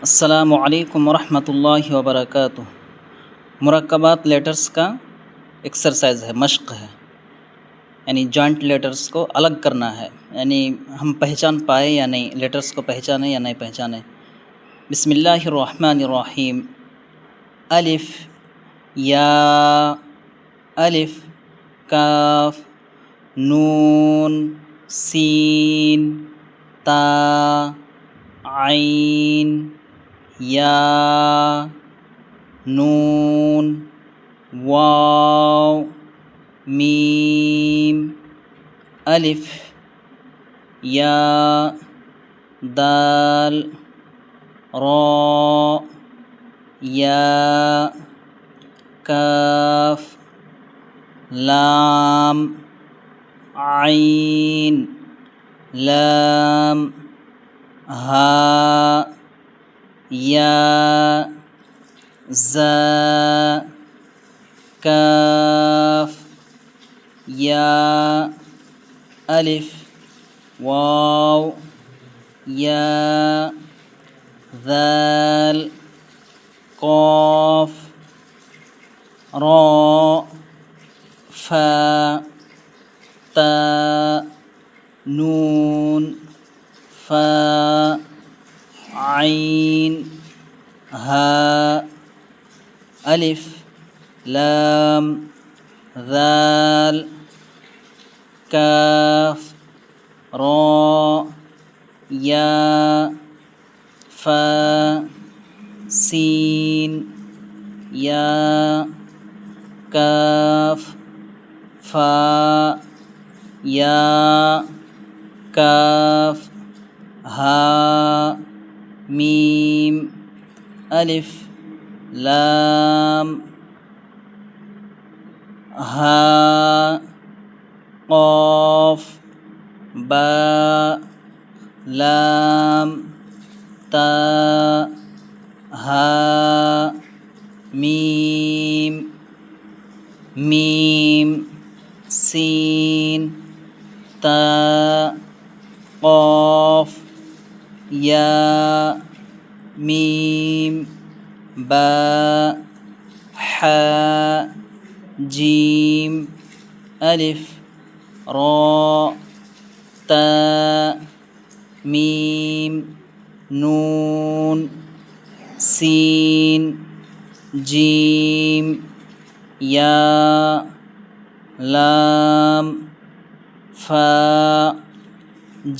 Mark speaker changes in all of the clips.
Speaker 1: अस्सलामु अलैकुम वरहमतुल्लाहि वबरकातुह। मुरक्कबात लेटर्स का एक्सरसाइज है, मश्क है। यानी जॉइंट लेटर्स को अलग करना है, यानी हम पहचान पाए या नहीं, लेटर्स को पहचाने या नहीं पहचाने। बिस्मिल्लाहिर्रहमानिर्रहीम। अलिफ या, अलिफ काफ नून सीन ता आइन या नून वाव मीम। अलिफ या दाल रा या काफ लाम आइन लाम हा या ज़ा काफ या अलिफ वाव या ज़ाल क़ाफ रा फा ता नून फा आइन हा अलिफ लाम ज़ाल काफ रा या फा सीन या काफ फा या काफ हा मीम अलिफ लाम हा क़ाफ बा लाम ता हा मीम मीम सीन ता क़ाफ या मीम बा हा जीम अलिफ रा ता मीम नून सीन जीम या लाम फा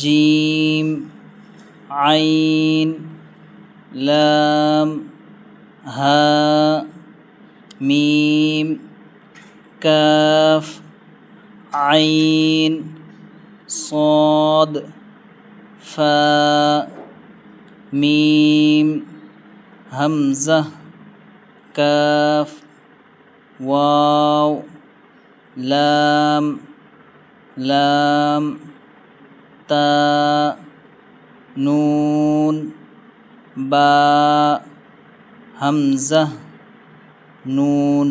Speaker 1: जीम आइन लाम हा मीम काफ आइन साद फा मीम हमज़ा काफ वाव लाम लाम ता नून बा हमज़ा नून।